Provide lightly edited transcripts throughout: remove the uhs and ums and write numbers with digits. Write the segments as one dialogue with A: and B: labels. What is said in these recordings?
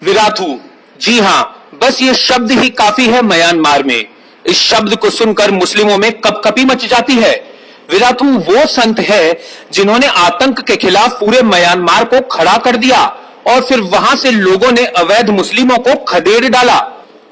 A: Wirathu, जी हां, बस ये शब्द ही काफी है म्यांमार में। इस शब्द को सुनकर मुस्लिमों में कपकपी मच जाती है। विराथू वो संत है जिन्होंने आतंक के खिलाफ पूरे म्यांमार को खड़ा कर दिया और फिर वहां से लोगों ने अवैध मुस्लिमों को खदेड़ डाला।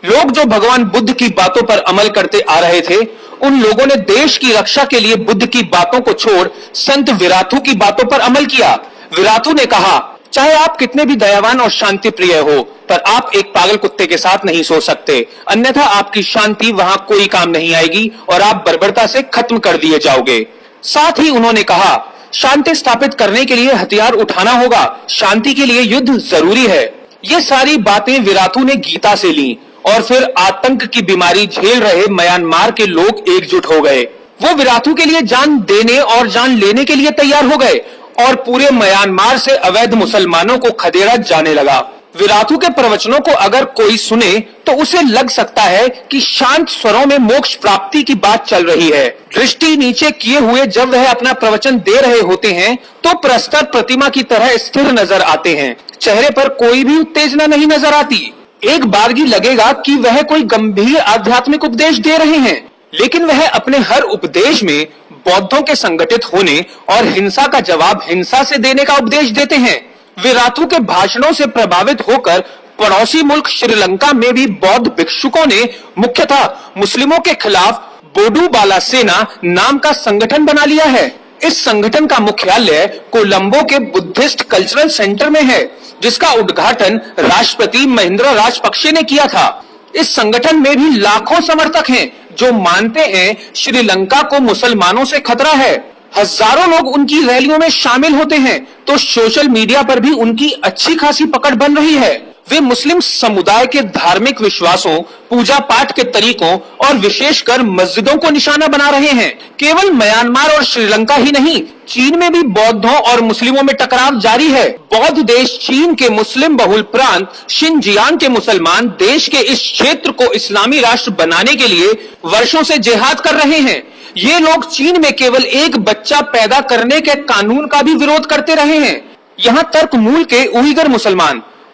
A: लोग जो भगवान बुद्ध की बातों पर अमल करते आ रहे थे, उन लोगों ने देश की रक्षा के लिए बुद्ध की बातों को छोड़ संत विराथू की बातों पर अमल किया। विराथू ने कहा, चाहे आप कितने भी दयावान और शांति प्रिय हो, पर आप एक पागल कुत्ते के साथ नहीं सो सकते, अन्यथा आपकी शांति वहां कोई काम नहीं आएगी और आप बर्बरता से खत्म कर दिए जाओगे। साथ ही उन्होंने कहा, शांति स्थापित करने के लिए हथियार उठाना होगा, शांति के लिए युद्ध जरूरी है। ये सारी बातें विराथू ने गीता से ली और फिर आतंक की बीमारी झेल रहे म्यांमार के लोग एकजुट हो गए। वो विराथू के लिए जान देने और जान लेने के लिए तैयार हो गए और पूरे म्यांमार से अवैध मुसलमानों को खदेड़ा जाने लगा। विराथू के प्रवचनों को अगर कोई सुने तो उसे लग सकता है कि शांत स्वरों में मोक्ष प्राप्ति की बात चल रही है। दृष्टि नीचे किए हुए जब वह अपना प्रवचन दे रहे होते हैं तो प्रस्तर प्रतिमा की तरह स्थिर नजर आते हैं। चेहरे पर कोई भी उत्तेजना नहीं नजर आती। एक बारगी लगेगा कि वह कोई गंभीर आध्यात्मिक उपदेश दे रहे हैं, लेकिन वह अपने हर उपदेश में बौद्धों के संगठित होने और हिंसा का जवाब हिंसा से देने का उपदेश देते हैं। विराथू के भाषणों से प्रभावित होकर पड़ोसी मुल्क श्रीलंका में भी बौद्ध भिक्षुकों ने मुख्यतः मुस्लिमों के खिलाफ बोडू बाला सेना नाम का संगठन बना लिया है। इस संगठन का मुख्यालय कोलंबो के बुद्धिस्ट कल्चरल सेंटर में है, जिसका उद्घाटन राष्ट्रपति महिंद्रा राजपक्षे ने किया था। इस संगठन में भी लाखों समर्थक हैं जो मानते हैं श्रीलंका को मुसलमानों से खतरा है। हजारों लोग उनकी रैलियों में शामिल होते हैं तो सोशल मीडिया पर भी उनकी अच्छी खासी पकड़ बन रही है। वे मुस्लिम समुदाय के धार्मिक विश्वासों, पूजा पाठ के तरीकों और विशेषकर मस्जिदों को निशाना बना रहे हैं। केवल म्यांमार और श्रीलंका ही नहीं, चीन में भी बौद्धों और मुस्लिमों में टकराव जारी है। बौद्ध देश चीन के मुस्लिम बहुल प्रांत शिनजियांग के मुसलमान देश के इस क्षेत्र को इस्लामी राष्ट्र बनाने के लिए वर्षों से जिहाद कर रहे हैं। ये लोग चीन में केवल एक बच्चा पैदा करने के कानून का भी विरोध करते रहे हैं। यहाँ तर्कमूल के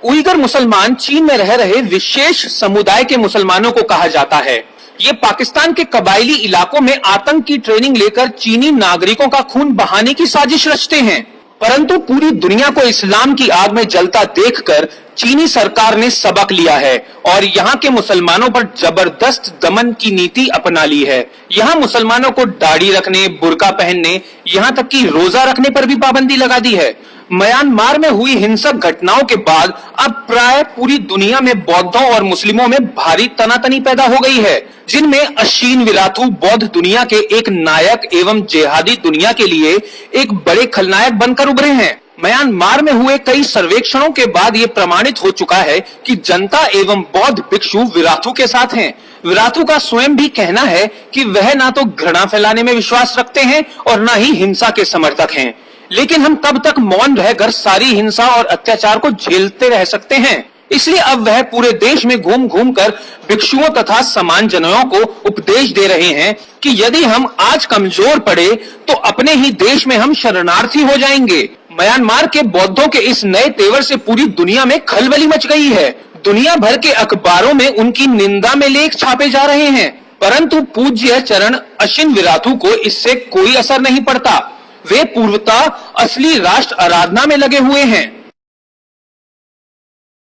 A: उइगर मुसलमान चीन में रह रहे विशेष समुदाय के मुसलमानों को कहा जाता है। ये पाकिस्तान के कबायली इलाकों में आतंक की ट्रेनिंग लेकर चीनी नागरिकों का खून बहाने की साजिश रचते हैं, परंतु पूरी दुनिया को इस्लाम की आग में जलता देखकर चीनी सरकार ने सबक लिया है और यहाँ के मुसलमानों पर जबरदस्त दमन की नीति अपना ली है। यहाँ मुसलमानों को दाढ़ी रखने, बुर्का पहनने, यहाँ तक कि रोजा रखने पर भी पाबंदी लगा दी है। म्यांमार में हुई हिंसक घटनाओं के बाद अब प्राय पूरी दुनिया में बौद्धों और मुस्लिमों में भारी तनातनी पैदा हो गई है, जिनमें अशीन विराथू बौद्ध दुनिया के एक नायक एवं जिहादी दुनिया के लिए एक बड़े खलनायक बनकर उभरे हैं। म्यांमार में हुए कई सर्वेक्षणों के बाद ये प्रमाणित हो चुका है कि जनता एवं बौद्ध भिक्षु विराथू के साथ हैं। विराथू का स्वयं भी कहना है कि वह ना तो घृणा फैलाने में विश्वास रखते हैं और न ही हिंसा के समर्थक हैं, लेकिन हम कब तक मौन रहकर सारी हिंसा और अत्याचार को झेलते रह सकते हैं। इसलिए अब वह पूरे देश में घूम घूम कर भिक्षुओं तथा समान जनों को उपदेश दे रहे हैं कि यदि हम आज कमजोर पड़े तो अपने ही देश में हम शरणार्थी हो जाएंगे। म्यांमार के बौद्धों के इस नए तेवर से पूरी दुनिया में खलबली मच गई है। दुनिया भर के अखबारों में उनकी निंदा में लेख छापे जा रहे हैं, परंतु पूज्य चरण अशीन विराथू को इससे कोई असर नहीं पड़ता। वे पूर्वतः असली राष्ट्र आराधना में लगे हुए हैं।